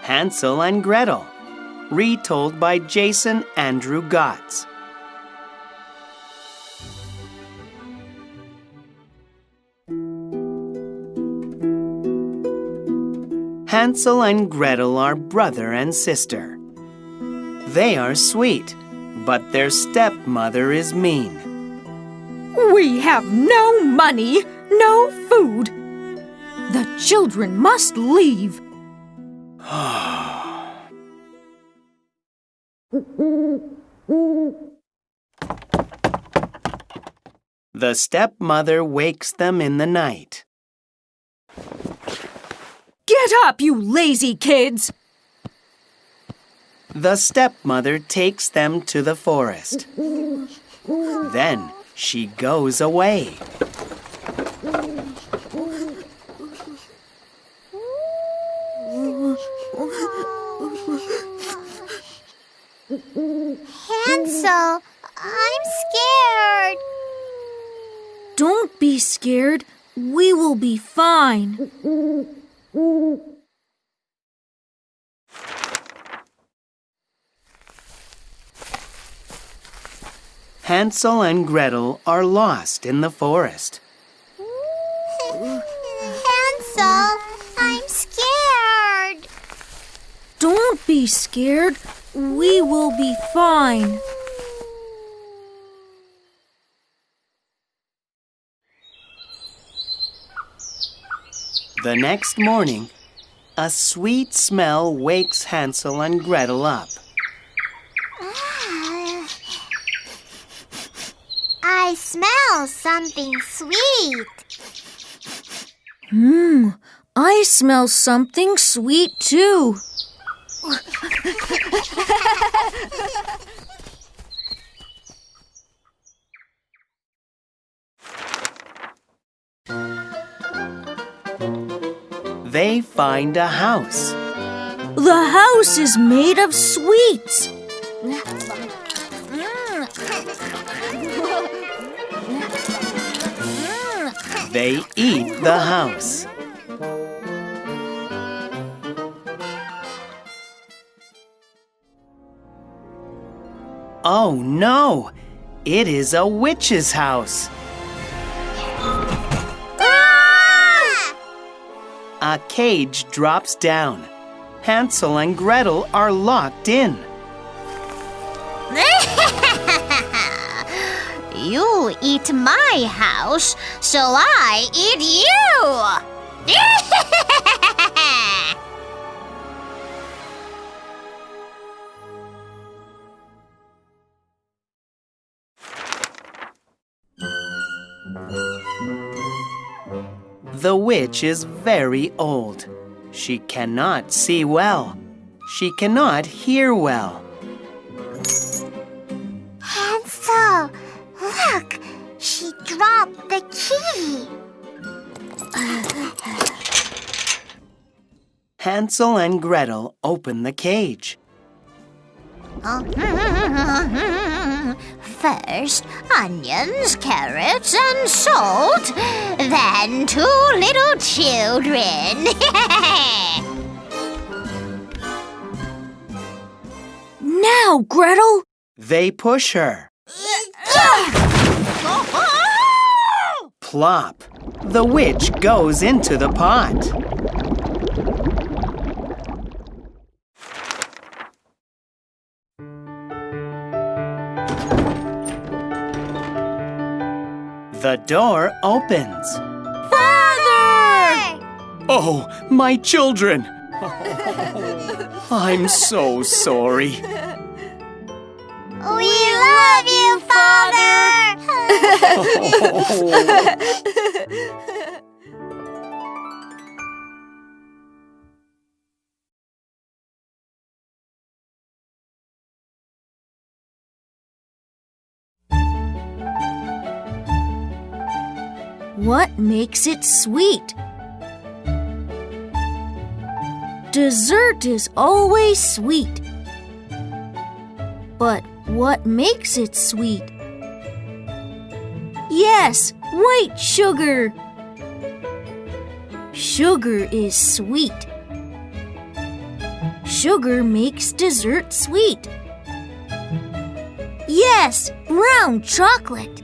Hansel and Gretel, retold by Jason Andrew Gotts. Hansel and Gretel are brother and sister. They are sweet, but their stepmother is mean. We have no money, no food. The children must leave. The stepmother wakes them in the night. Get up, you lazy kids! The stepmother takes them to the forest. Then she goes away. Hansel, I'm scared. Don't be scared. We will be fine. Hansel and Gretel are lost in the forest. Hansel, I'm scared. Don't be scared. We will be fine. The next morning, a sweet smell wakes Hansel and Gretel up. I smell something sweet. I smell something sweet too. They find a house. The house is made of sweets. They eat the house. Oh no! It is a witch's house. A cage drops down. Hansel and Gretel are locked in. You eat my house, so I eat you. The witch is very old. She cannot see well. She cannot hear well. Hansel, look, she dropped the key. Hansel and Gretel open the cage. First, onions, carrots, and salt. Then 2 little children. Now, Gretel! They push her. Plop! The witch goes into the pot. The door opens. Father! Oh, my children! I'm so sorry. We love you, Father! What makes it sweet? Dessert is always sweet. But what makes it sweet? Yes, white sugar. Sugar is sweet. Sugar makes dessert sweet. Yes, brown chocolate.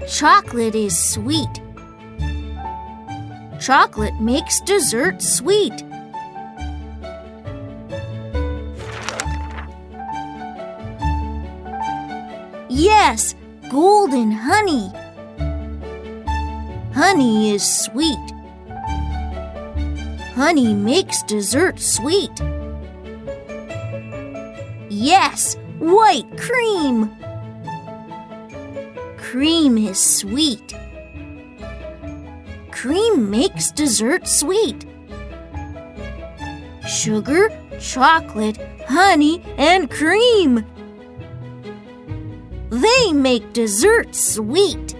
Chocolate is sweet. Chocolate makes dessert sweet. Yes, golden honey. Honey is sweet. Honey makes dessert sweet. Yes, white cream. Cream is sweet. Cream makes dessert sweet. Sugar, chocolate, honey, and cream. They make dessert sweet.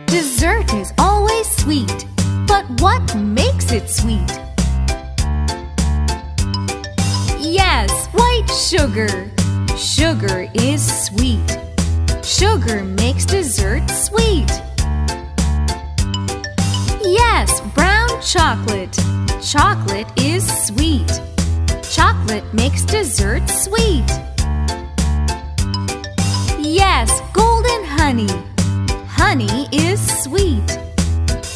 Dessert is always sweet, but what makes it sweet? Yes, white sugar. Sugar is sweet. Sugar makes dessert sweet. Yes, brown chocolate. Chocolate is sweet. Chocolate makes dessert sweet. Yes, golden honey. Honey is sweet.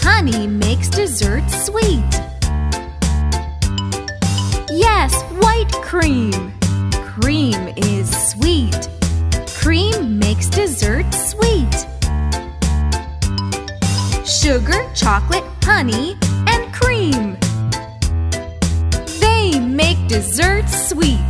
Honey makes dessert sweet. Yes, white cream. Cream is sweet. Cream makes dessert sweet. Sugar, chocolate, honey, and cream. They make dessert sweet.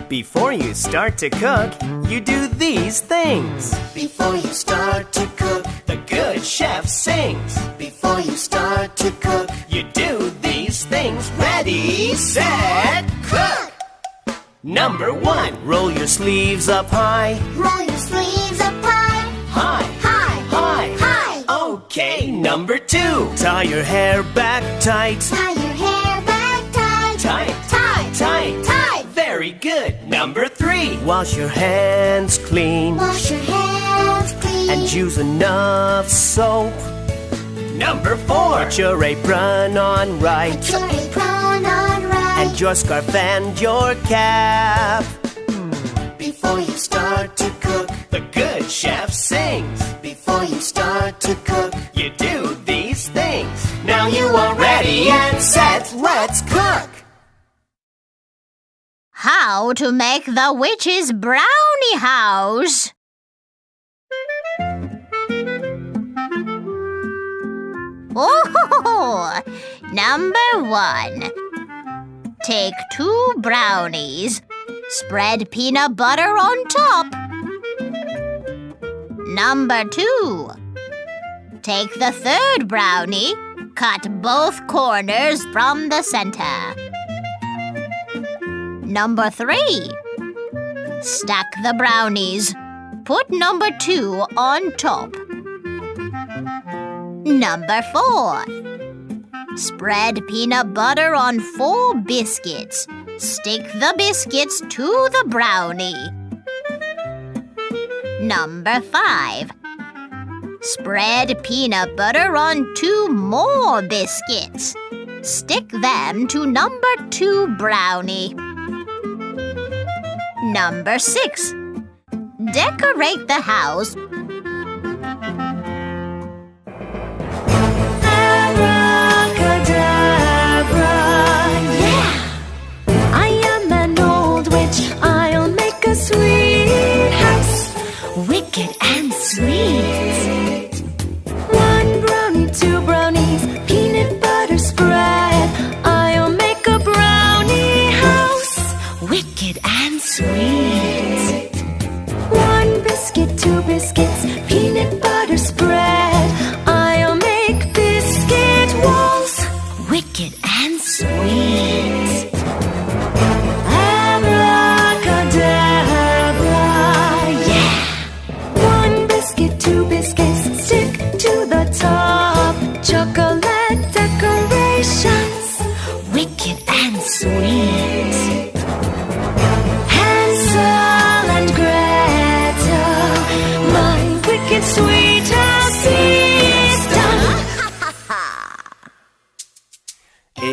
Before you start to cook, you do these things. Before you start to cook, The good chef sings. before you start to cook, You do these things. Ready, set, cook! Number 1, roll your sleeves up high. Roll your sleeves up high. High, High. high. High. Okay, number 2, tie your hair back tight. Tie your hair back tight. Tight, Tight. tight. Tight. Very good. Number 3, wash your hands clean Wash your hands clean. and use enough soap. Number 4, put your apron on right, Put your apron on right. and your scarf and your cap. before you start to cook, The good chef sings. before you start to cook, You do these things. Now you are ready and set. Let's cook. How to make the witch's brownie house. Oh, number 1. Take 2 brownies. Spread peanut butter on top. Number 2. Take the 3rd brownie. Cut both corners from the center. Number 3. Stack the brownies. Put number 2 on top. Number 4. Spread peanut butter on 4 biscuits. Stick the biscuits to the brownie. Number 5. Spread peanut butter on 2 more biscuits. Stick them to number 2 brownie. Number 6. Decorate the house. Abracadabra, yeah! I am an old witch. I'll make a sweet house, wicked and sweet. 1 brownie, 2 brownies, peanut butter spread. I'll make a brownie house, wicked and sweet. 1 biscuit, 2 biscuits.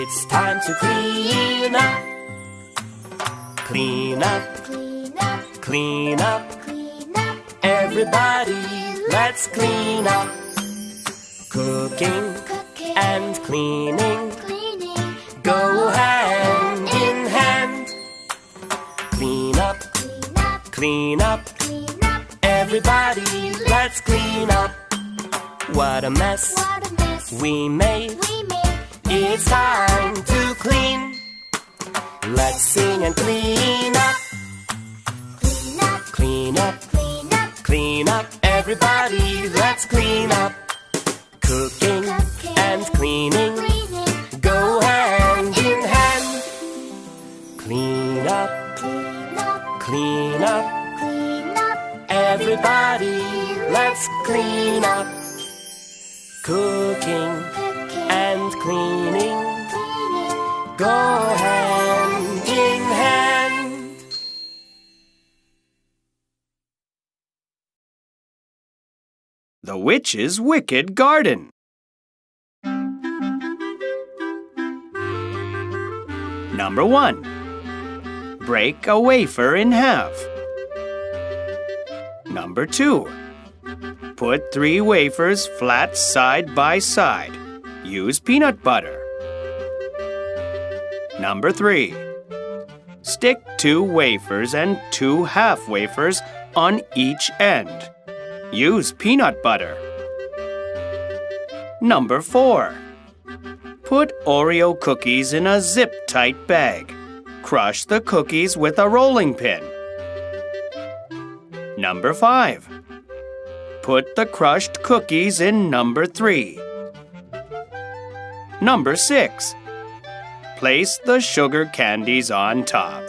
It's time to clean up. Clean up, Clean up, clean up. clean up. Everybody, let's clean up. Cooking Cooking and cleaning cleaning. go hand in hand. Clean up, Clean up, clean up. clean up. Everybody, let's clean up. What a mess What a mess we made. we made. It's time to clean. Let's sing and clean up. Clean up, Clean up, clean up. clean up. Everybody, let's clean up. Cooking and cleaning Cleaning. go hand in hand. Clean up, Clean up, clean up. clean up. Everybody, let's clean up. Cooking and cleaning Cleaning. go hand in hand. The Witch's Wicked Garden. Number 1. Break a wafer in half. Number 2. Put 3 wafers flat side by side. Use peanut butter. Number 3. Stick 2 wafers and 2 half wafers on each end. Use peanut butter. Number 4. Put Oreo cookies in a zip-tight bag. Crush the cookies with a rolling pin. Number 5. Put the crushed cookies in number 3. Number 6. Place the sugar candies on top.